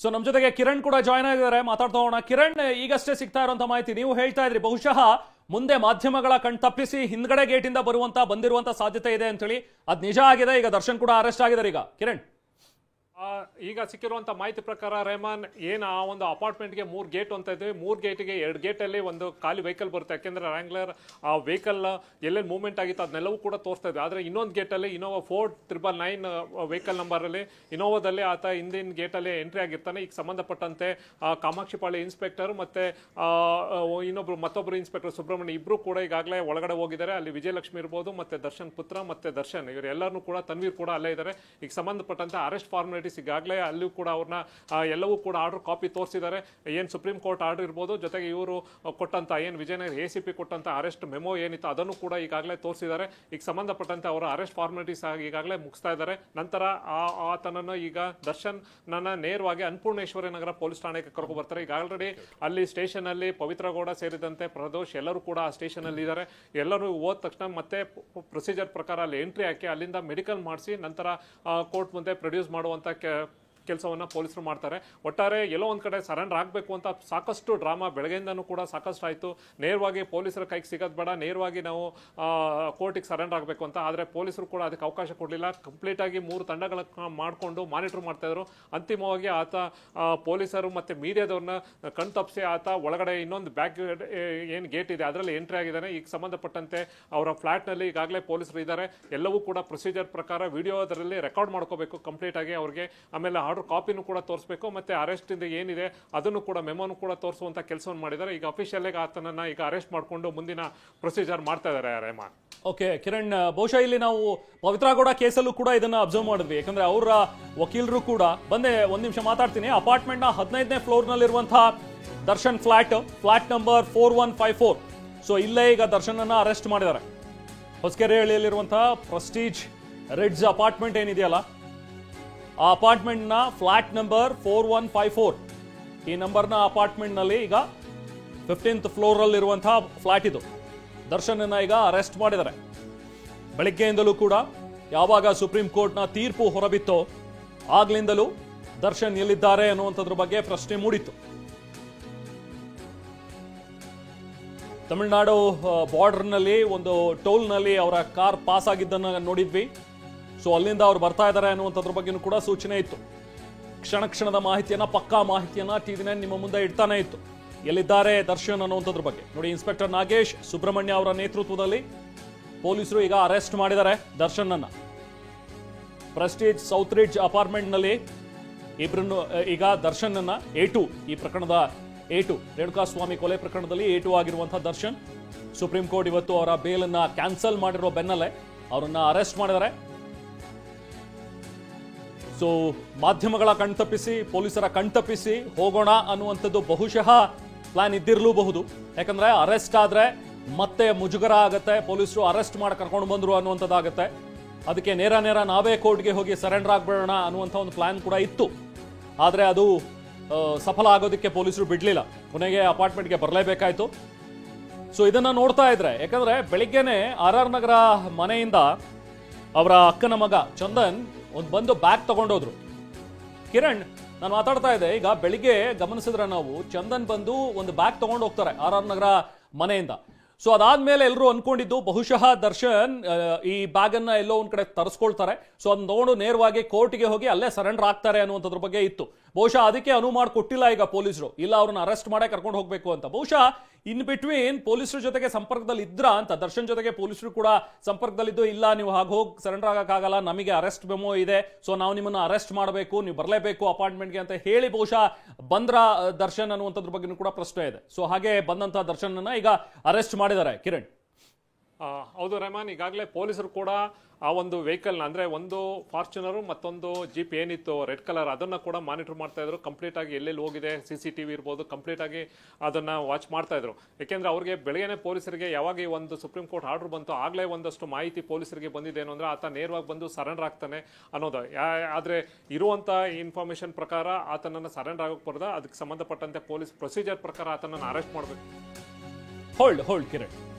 So ನಮ್ಮ ಜೊತೆಗೆ ಕಿರಣ್ ಕೂಡ ಜಾಯ್ನ್ ಆಗಿದ್ದಾರೆ, ಮಾತಾಡ್ತಾ ಹೋಗೋಣ. ಕಿರಣ್, ಈಗಷ್ಟೇ ಸಿಗ್ತಾ ಇರುವಂತ ಮಾಹಿತಿ, ನೀವು ಹೇಳ್ತಾ ಇದ್ರಿ ಬಹುಶಃ ಮುಂದೆ ಮಾಧ್ಯಮಗಳ ಕಣ್ ತಪ್ಪಿಸಿ ಹಿಂದ್ಗಡೆ ಗೇಟಿಂದ ಬಂದಿರುವಂತ ಸಾಧ್ಯತೆ ಇದೆ ಅಂತ ಹೇಳಿ. ಅದ್ ನಿಜ ಆಗಿದೆ, ಈಗ ದರ್ಶನ್ ಕೂಡ ಅರೆಸ್ಟ್ ಆಗಿದ್ದಾರೆ. ಈಗ ಕಿರಣ್, ಈಗ ಸಿಕ್ಕಿರುವಂತ ಮಾಹಿತಿ ಪ್ರಕಾರ ರೆಹಮಾನ್ ಆ ಒಂದು ಅಪಾರ್ಟ್ಮೆಂಟ್ಗೆ 3 ಗೇಟ್ ಅಂತ ಇದ್ವಿ. 3 ಗೇಟ್ಗೆ 2 ಗೇಟಲ್ಲಿ ಒಂದು ಖಾಲಿ ವೆಹಿಕಲ್ ಬರುತ್ತೆ. ಯಾಕೆಂದ್ರೆ ರ್ಯಾಂಗ್ಲರ್ ಆ ವೆಹಿಕಲ್ ಎಲ್ಲೆಲ್ಲಿ ಮೂವ್ಮೆಂಟ್ ಆಗಿತ್ತು ಅದನ್ನೆಲ್ಲವೂ ಕೂಡ ತೋರಿಸ್ತಾ ಇದ್ವಿ. ಆದರೆ ಇನ್ನೊಂದು ಗೇಟಲ್ಲಿ ಇನೋವಾ 4999 ವೆಹಿಕಲ್ ನಂಬರಲ್ಲಿ ಇನೋವಾದಲ್ಲಿ ಆತ ಹಿಂದಿನ ಗೇಟಲ್ಲಿ ಎಂಟ್ರಿ ಆಗಿರ್ತಾನೆ. ಈಗ ಸಂಬಂಧಪಟ್ಟಂತೆ ಕಾಮಾಕ್ಷಿಪಾಳ್ಯ ಇನ್ಸ್ಪೆಕ್ಟರ್ ಮತ್ತೆ ಮತ್ತೊಬ್ಬರು ಇನ್ಸ್ಪೆಕ್ಟರ್ ಸುಬ್ರಹ್ಮಣ್ಯ ಇಬ್ರು ಕೂಡ ಈಗಾಗಲೇ ಒಳಗಡೆ ಹೋಗಿದ್ದಾರೆ. ಅಲ್ಲಿ ವಿಜಯಲಕ್ಷ್ಮಿ ಇರ್ಬೋದು, ಮತ್ತೆ ದರ್ಶನ್ ಪುತ್ರ ಮತ್ತೆ ದರ್ಶನ್ ಇವರೆಲ್ಲರೂ ಕೂಡ, ತನ್ವೀರ್ ಕೂಡ ಅಲ್ಲೇ ಇದ್ದಾರೆ. ಈಗ ಸಂಬಂಧಪಟ್ಟಂತೆ ಅರೆಸ್ಟ್ ಫಾರ್ಮಾಲಿಟಿ ಈಗಾಗಲೇ ಅಲ್ಲೂ ಕೂಡ ಅವ್ರನ್ನ ಎಲ್ಲವೂ ಕೂಡ ಆರ್ಡರ್ ಕಾಪಿ ತೋರಿಸಿದ್ದಾರೆ. ಏನು ಸುಪ್ರೀಂ ಕೋರ್ಟ್ ಆರ್ಡರ್ ಇರ್ಬೋದು, ಜೊತೆಗೆ ಇವರು ಕೊಟ್ಟಂತ ವಿಜಯನಗರ ACP ಕೊಟ್ಟಂತ ಅರೆಸ್ಟ್ ಮೆಮೋ ಏನಿತ್ತು ಅದನ್ನು ಕೂಡ ಈಗಾಗಲೇ ತೋರಿಸಿದ್ದಾರೆ. ಈಗ ಸಂಬಂಧಪಟ್ಟಂತೆ ಅವರ ಅರೆಸ್ಟ್ ಫಾರ್ಮಾಲಿಟೀಸ್ ಈಗಾಗಲೇ ಮುಗಿಸ್ತಾ ಇದ್ದಾರೆ. ನಂತರ ಆತನನ್ನು ಈಗ ದರ್ಶನ್ ನೇರವಾಗಿ ಅನ್ನಪೂರ್ಣೇಶ್ವರಿ ನಗರ ಪೊಲೀಸ್ ಠಾಣೆಗೆ ಕರ್ಕೊಂಡು ಬರ್ತಾರೆ. ಈಗ ಆಲ್ರೆಡಿ ಅಲ್ಲಿ ಸ್ಟೇಷನ್ ಅಲ್ಲಿ ಪವಿತ್ರ ಗೌಡ ಸೇರಿದಂತೆ ಪ್ರದೋಷ್ ಎಲ್ಲರೂ ಕೂಡ ಆ ಸ್ಟೇಷನ್ ಅಲ್ಲಿ ಇದ್ದಾರೆ. ಎಲ್ಲರೂ ಹೋದ ತಕ್ಷಣ ಮತ್ತೆ ಪ್ರೊಸೀಜರ್ ಪ್ರಕಾರ ಅಲ್ಲಿ ಎಂಟ್ರಿ ಹಾಕಿ ಅಲ್ಲಿಂದ ಮೆಡಿಕಲ್ ಮಾಡಿಸಿ ನಂತರ ಕೋರ್ಟ್ ಮುಂದೆ ಪ್ರೊಡ್ಯೂಸ್ ಮಾಡುವಂತ ಕೆಲಸವನ್ನ ಪೊಲೀಸರು ಮಾಡ್ತಾರೆ. ಒಟ್ಟಾರೆ ಎಲ್ಲೋ ಒಂದ್ ಕಡೆ ಸರೆಂಡರ್ ಆಗಬೇಕು ಅಂತ ಸಾಕಷ್ಟು ಡ್ರಾಮಾ ಬೆಳಗ್ಗೆಯಿಂದನೂ ಕೂಡ ಸಾಕಷ್ಟು ಆಯಿತು. ನೇರವಾಗಿ ಪೊಲೀಸರ ಕೈಗೆ ಸಿಗೋದು ಬೇಡ, ನೇರವಾಗಿ ನಾವು ಕೋರ್ಟಿಗೆ ಸರೆಂಡರ್ ಆಗಬೇಕು ಅಂತ. ಆದರೆ ಪೊಲೀಸರು ಕೂಡ ಅದಕ್ಕೆ ಅವಕಾಶ ಕೊಡಲಿಲ್ಲ. ಕಂಪ್ಲೀಟ್ ಆಗಿ 3 ತಂಡಗಳನ್ನ ಮಾಡಿಕೊಂಡು ಮಾನಿಟರ್ ಮಾಡ್ತಾ ಇದ್ರು. ಅಂತಿಮವಾಗಿ ಆತ ಪೊಲೀಸರು ಮತ್ತೆ ಮೀಡಿಯಾದವ್ರನ್ನ ಕಣ್ತಪ್ಪಿಸಿ ಆತ ಒಳಗಡೆ ಇನ್ನೊಂದು ಬ್ಯಾಕ್ ಏನು ಗೇಟ್ ಇದೆ ಅದರಲ್ಲಿ ಎಂಟ್ರಿ ಆಗಿದ್ದಾನೆ. ಈಗ ಸಂಬಂಧಪಟ್ಟಂತೆ ಅವರ ಫ್ಲಾಟ್ನಲ್ಲಿ ಈಗಾಗಲೇ ಪೊಲೀಸರು ಇದ್ದಾರೆ. ಎಲ್ಲವೂ ಕೂಡ ಪ್ರೊಸೀಜರ್ ಪ್ರಕಾರ ವಿಡಿಯೋದರಲ್ಲಿ ರೆಕಾರ್ಡ್ ಮಾಡ್ಕೋಬೇಕು ಕಂಪ್ಲೀಟ್ ಆಗಿ. ಅವ್ರಿಗೆ ಆಮೇಲೆ ಕಾಪಿನೂ ಕೂಡ ತೋರಿಸಬೇಕು, ಮತ್ತೆ ಅರೆಸ್ಟ್ ಇಂದ ಏನಿದೆ ಅದನ್ನು ಕೂಡ ಮೆಮೋನು ಕೂಡ ತೋರಿಸುವಂತ ಕೆಲಸವನ್ನು ಮಾಡಿದ್ದಾರೆ. ಈಗ ಅಫಿಷಿಯಲ್ ಆಗಿ ಆತನನ್ನ ಈಗ ಅರೆಸ್ಟ್ ಮಾಡಿಕೊಂಡು ಮುಂದಿನ ಪ್ರೊಸೀಜರ್ ಮಾಡ್ತಾ ಇದ್ದಾರೆ ರೆಹಮಾನ್. ಓಕೆ ಕಿರಣ್, ಬಹುಶಃ ಇಲ್ಲಿ ನಾವು ಪವಿತ್ರ ಗೌಡ ಕೇಸಲ್ಲೂ ಕೂಡ ಇದನ್ನ ಅಬ್ಸರ್ವ್ ಮಾಡಿದ್ವಿ. ಯಾಕಂದ್ರೆ ಅವರ ವಕೀಲರು ಕೂಡ ಬಂದೆ ಒಂದ್ ನಿಮಿಷ ಮಾತಾಡ್ತೀನಿ. ಅಪಾರ್ಟ್ಮೆಂಟ್ ನ 15ನೇ ಫ್ಲೋರ್ ನಲ್ಲಿರುವಂತಹ ದರ್ಶನ್ ಫ್ಲಾಟ್ ನಂಬರ್ 4154. ಸೊ ಇಲ್ಲೇ ಈಗ ದರ್ಶನ್ ಅನ್ನ ಅರೆಸ್ಟ್ ಮಾಡಿದ್ದಾರೆ. ಹೊಸಕೆರೆಹಳ್ಳಿಯಲ್ಲಿರುವಂತಹ ಪ್ರೆಸ್ಟೀಜ್ ರಿಡ್ಜ್ ಅಪಾರ್ಟ್ಮೆಂಟ್ ಏನಿದೆಯಲ್ಲ, ಆ ಅಪಾರ್ಟ್ಮೆಂಟ್ ನ ಫ್ಲಾಟ್ ನಂಬರ್ 4154, ಈ ನಂಬರ್ನ ಅಪಾರ್ಟ್ಮೆಂಟ್ ನಲ್ಲಿ ಈಗ 15th ಫ್ಲೋರ್ ಅಲ್ಲಿ ಇರುವಂತಹ ಫ್ಲಾಟ್ ಇದು. ದರ್ಶನ್ ಅನ್ನ ಈಗ ಅರೆಸ್ಟ್ ಮಾಡಿದ್ದಾರೆ. ಬೆಳಗ್ಗೆಯಿಂದಲೂ ಕೂಡ ಯಾವಾಗ ಸುಪ್ರೀಂ ಕೋರ್ಟ್ನ ತೀರ್ಪು ಹೊರಬಿತ್ತೋ ಆಗ್ಲಿಂದಲೂ ದರ್ಶನ್ ಎಲ್ಲಿದ್ದಾರೆ ಅನ್ನುವಂಥದ್ರ ಬಗ್ಗೆ ಪ್ರಶ್ನೆ ಮೂಡಿತ್ತು. ತಮಿಳುನಾಡು ಬಾರ್ಡರ್ನಲ್ಲಿ ಒಂದು ಟೋಲ್ನಲ್ಲಿ ಅವರ ಕಾರ್ ಪಾಸ್ ಆಗಿದ್ದನ್ನು ನೋಡಿದ್ವಿ. ಸೊ ಅಲ್ಲಿಂದ ಅವ್ರು ಬರ್ತಾ ಇದ್ದಾರೆ ಅನ್ನುವಂಥದ್ರ ಬಗ್ಗೆನೂ ಕೂಡ ಸೂಚನೆ ಇತ್ತು. ಕ್ಷಣದ ಮಾಹಿತಿಯನ್ನ, ಪಕ್ಕಾ ಮಾಹಿತಿಯನ್ನ ಟಿವಿ9 ನಿಮ್ಮ ಮುಂದೆ ಇಡ್ತಾನೆ ಇತ್ತು. ಎಲ್ಲಿದ್ದಾರೆ ದರ್ಶನ್ ಅನ್ನುವಂಥದ್ರ ಬಗ್ಗೆ ನೋಡಿ. ಇನ್ಸ್ಪೆಕ್ಟರ್ ನಾಗೇಶ್ ಸುಬ್ರಹ್ಮಣ್ಯ ಅವರ ನೇತೃತ್ವದಲ್ಲಿ ಪೊಲೀಸರು ಈಗ ಅರೆಸ್ಟ್ ಮಾಡಿದ್ದಾರೆ ದರ್ಶನ್ ಅನ್ನ. ಪ್ರೆಸ್ಟೀಜ್ ಸೌತ್ ರಿಡ್ಜ್ ಅಪಾರ್ಟ್ಮೆಂಟ್ ನಲ್ಲಿ ಇಬ್ಬರನ್ನು ಈಗ ದರ್ಶನ್ ಅನ್ನ A2, ಈ ಪ್ರಕರಣದ A2 ರೇಣುಕಾಸ್ವಾಮಿ ಕೊಲೆ ಪ್ರಕರಣದಲ್ಲಿ A2 ಆಗಿರುವಂತಹ ದರ್ಶನ್, ಸುಪ್ರೀಂ ಕೋರ್ಟ್ ಇವತ್ತು ಅವರ ಬೇಲನ್ನ ಕ್ಯಾನ್ಸಲ್ ಮಾಡಿರೋ ಬೆನ್ನಲ್ಲೇ ಅವರನ್ನ ಅರೆಸ್ಟ್ ಮಾಡಿದ್ದಾರೆ. ಸೊ ಮಾಧ್ಯಮಗಳ ಕಣ್ತಪ್ಪಿಸಿ, ಪೊಲೀಸರ ಕಣ್ತಪ್ಪಿಸಿ ಹೋಗೋಣ ಅನ್ನುವಂಥದ್ದು ಬಹುಶಃ ಪ್ಲಾನ್ ಇದ್ದಿರಲೂಬಹುದು. ಯಾಕಂದ್ರೆ ಅರೆಸ್ಟ್ ಆದ್ರೆ ಮತ್ತೆ ಮುಜುಗರ ಆಗತ್ತೆ, ಪೊಲೀಸರು ಅರೆಸ್ಟ್ ಮಾಡಿ ಕರ್ಕೊಂಡು ಬಂದ್ರು ಅನ್ನುವಂಥದ್ದಾಗತ್ತೆ. ಅದಕ್ಕೆ ನೇರ ನಾವೇ ಕೋರ್ಟ್ಗೆ ಹೋಗಿ ಸರೆಂಡರ್ ಆಗ್ಬೇಡೋಣ ಅನ್ನುವಂಥ ಒಂದು ಪ್ಲಾನ್ ಕೂಡ ಇತ್ತು. ಆದರೆ ಅದು ಸಫಲ ಆಗೋದಕ್ಕೆ ಪೊಲೀಸರು ಬಿಡ್ಲಿಲ್ಲ. ಕೊನೆಗೆ ಅಪಾರ್ಟ್ಮೆಂಟ್ಗೆ ಬರಲೇಬೇಕಾಯ್ತು. ಸೊ ಇದನ್ನ ನೋಡ್ತಾ ಇದ್ರೆ, ಯಾಕಂದ್ರೆ ಬೆಳಿಗ್ಗೆನೆ RR ನಗರ ಮನೆಯಿಂದ ಅವರ ಅಕ್ಕನ ಮಗ ಚಂದನ್ ಬಂದು ಬ್ಯಾಗ್ ತಗೊಂಡೋದ್ರು. ಕಿರಣ್, ನಾನು ಮಾತಾಡ್ತಾ ಇದ್ದೆ, ಈಗ ಬೆಳಿಗ್ಗೆ ಗಮನಿಸಿದ್ರೆ ನಾವು ಚಂದನ್ ಬಂದು ಒಂದು ಬ್ಯಾಗ್ ತಗೊಂಡು ಹೋಗ್ತಾರೆ RR ನಗರ ಮನೆಯಿಂದ. ಸೊ ಅದಾದ್ಮೇಲೆ ಎಲ್ಲರೂ ಅನ್ಕೊಂಡಿದ್ದು ಬಹುಶಃ ದರ್ಶನ್ ಈ ಬ್ಯಾಗ್ ಅನ್ನ ಎಲ್ಲೋ ಒಂದ್ ಕಡೆ ತರಿಸ್ಕೊಳ್ತಾರೆ. ಸೊ ಅದನ್ನ ತಗೊಂಡು ನೇರವಾಗಿ ಕೋರ್ಟ್ಗೆ ಹೋಗಿ ಅಲ್ಲೇ ಸರೆಂಡರ್ ಆಗ್ತಾರೆ ಅನ್ನುವಂಥದ್ರ ಬಗ್ಗೆ ಇತ್ತು. ಬಹುಶಃ ಅದಕ್ಕೆ ಅನುವು ಮಾಡಿಕೊಟ್ಟಿಲ್ಲ ಈಗ ಪೊಲೀಸರು, ಇಲ್ಲ ಅವ್ರನ್ನ ಅರೆಸ್ಟ್ ಮಾಡೇ ಕರ್ಕೊಂಡು ಹೋಗ್ಬೇಕು ಅಂತ. ಬಹುಶಃ ಇನ್ ಬಿಟ್ವೀನ್ ಪೊಲೀಸರ ಜೊತೆಗೆ ಸಂಪರ್ಕದಲ್ಲಿ ಇದ್ರ ಅಂತ, ದರ್ಶನ್ ಜೊತೆಗೆ ಪೊಲೀಸರು ಕೂಡ ಸಂಪರ್ಕದಲ್ಲಿದ್ದು, ಇಲ್ಲ ನೀವು ಹೋಗಿ ಸರೆಂಡರ್ ಆಗಕ್ಕಾಗಲ್ಲ, ನಮಗೆ ಅರೆಸ್ಟ್ ಮೆಮೋ ಇದೆ, ಸೊ ನಾವು ನಿಮ್ಮನ್ನ ಅರೆಸ್ಟ್ ಮಾಡಬೇಕು, ನೀವು ಬರಲೇಬೇಕು ಅಪಾರ್ಟ್ಮೆಂಟ್ಗೆ ಅಂತ ಹೇಳಿ ಬಹುಶಃ ಬಂದ್ರ ದರ್ಶನ್ ಅನ್ನುವಂಥದ್ರ ಬಗ್ಗೆ ಕೂಡ ಪ್ರಶ್ನೆ ಇದೆ. ಸೊ ಹಾಗೆ ಬಂದಂತಹ ದರ್ಶನ್ ಅನ್ನ ಈಗ ಅರೆಸ್ಟ್ ಮಾಡಿದ್ದಾರೆ. ಕಿರಣ್, ಹೌದು ರೆಹಮಾನ್, ಈಗಾಗಲೇ ಪೊಲೀಸರು ಕೂಡ ಆ ಒಂದು ವೆಹಿಕಲ್ನ, ಅಂದ್ರೆ ಒಂದು ಫಾರ್ಚುನರು ಮತ್ತೊಂದು ಜೀಪ್ ಏನಿತ್ತು ರೆಡ್ ಕಲರ್, ಅದನ್ನ ಕೂಡ ಮಾನಿಟರ್ ಮಾಡ್ತಾ ಇದ್ರು. ಕಂಪ್ಲೀಟ್ ಆಗಿ ಎಲ್ಲೆಲ್ಲಿ ಹೋಗಿದೆ, CCTV ಇರ್ಬೋದು, ಕಂಪ್ಲೀಟ್ ಆಗಿ ಅದನ್ನ ವಾಚ್ ಮಾಡ್ತಾ ಇದ್ರು. ಯಾಕೆಂದ್ರೆ ಅವ್ರಿಗೆ ಬೆಳಗ್ಗೆನೆ ಪೊಲೀಸರಿಗೆ ಯಾವಾಗ ಈ ಒಂದು ಸುಪ್ರೀಂ ಕೋರ್ಟ್ ಆರ್ಡರ್ ಬಂತು ಆಗಲೇ ಒಂದಷ್ಟು ಮಾಹಿತಿ ಪೊಲೀಸರಿಗೆ ಬಂದಿದ್ದೇನು ಅಂದ್ರೆ ಆತ ನೇರವಾಗಿ ಬಂದು ಸರೆಂಡರ್ ಆಗ್ತಾನೆ ಅನ್ನೋದು. ಆದ್ರೆ ಇರುವಂತ ಇನ್ಫಾರ್ಮೇಶನ್ ಪ್ರಕಾರ ಆತನನ್ನ ಸರೆಂಡರ್ ಆಗಕ್ಕೆ ಬರದ, ಅದಕ್ಕೆ ಸಂಬಂಧಪಟ್ಟಂತೆ ಪೊಲೀಸ್ ಪ್ರೊಸೀಜರ್ ಪ್ರಕಾರ ಆತನನ್ನ ಅರೆಸ್ಟ್ ಮಾಡಬೇಕು. ಹೋಲ್ಡ್ ಕಿರಣ್.